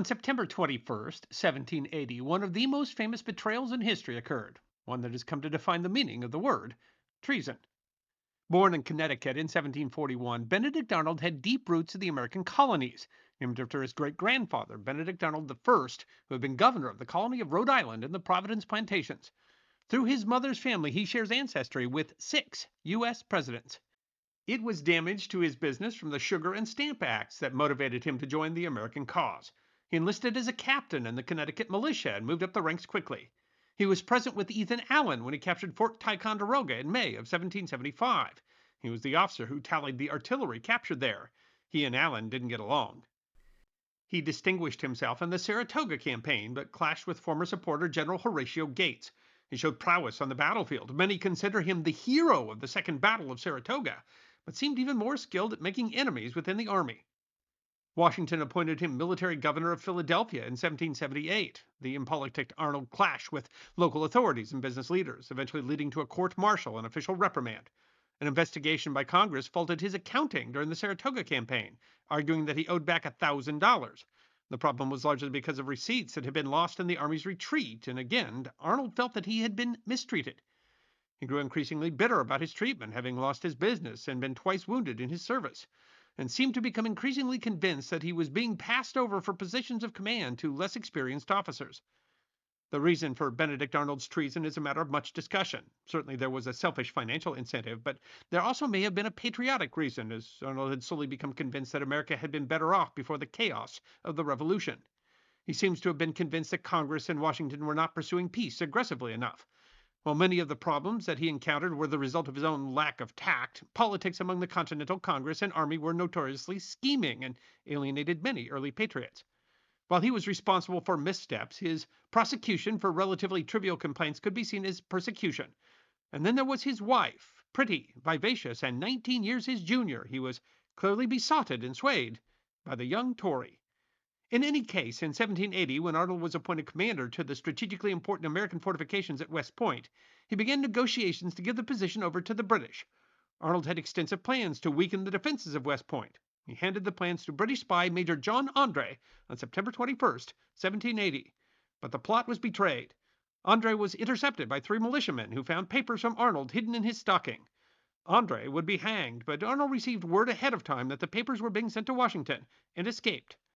On September 21st, 1780, one of the most famous betrayals in history occurred, one that has come to define the meaning of the word treason. Born in Connecticut in 1741, Benedict Arnold had deep roots in the American colonies, named after his great grandfather, Benedict Arnold I, who had been governor of the colony of Rhode Island in the Providence Plantations. Through his mother's family, he shares ancestry with six U.S. presidents. It was damage to his business from the Sugar and Stamp Acts that motivated him to join the American cause. He enlisted as a captain in the Connecticut militia and moved up the ranks quickly. He was present with Ethan Allen when he captured Fort Ticonderoga in May of 1775. He was the officer who tallied the artillery captured there. He and Allen didn't get along. He distinguished himself in the Saratoga campaign, but clashed with former supporter General Horatio Gates. He showed prowess on the battlefield. Many consider him the hero of the Second Battle of Saratoga, but seemed even more skilled at making enemies within the army. Washington appointed him military governor of Philadelphia in 1778. The impolitic Arnold clashed with local authorities and business leaders, eventually leading to a court martial and official reprimand. An investigation by Congress faulted his accounting during the Saratoga campaign, arguing that he owed back $1,000. The problem was largely because of receipts that had been lost in the Army's retreat, and again, Arnold felt that he had been mistreated. He grew increasingly bitter about his treatment, having lost his business and been twice wounded in his service, and seemed to become increasingly convinced that he was being passed over for positions of command to less experienced officers. The reason for Benedict Arnold's treason is a matter of much discussion. Certainly there was a selfish financial incentive, but there also may have been a patriotic reason, as Arnold had slowly become convinced that America had been better off before the chaos of the Revolution. He seems to have been convinced that Congress and Washington were not pursuing peace aggressively enough. While many of the problems that he encountered were the result of his own lack of tact, politics among the Continental Congress and Army were notoriously scheming and alienated many early patriots. While he was responsible for missteps, his prosecution for relatively trivial complaints could be seen as persecution. And then there was his wife, pretty, vivacious, and 19 years his junior. He was clearly besotted and swayed by the young Tory. In any case, in 1780, when Arnold was appointed commander to the strategically important American fortifications at West Point, he began negotiations to give the position over to the British. Arnold had extensive plans to weaken the defenses of West Point. He handed the plans to British spy Major John Andre on September 21st, 1780. But the plot was betrayed. Andre was intercepted by three militiamen who found papers from Arnold hidden in his stocking. Andre would be hanged, but Arnold received word ahead of time that the papers were being sent to Washington and escaped.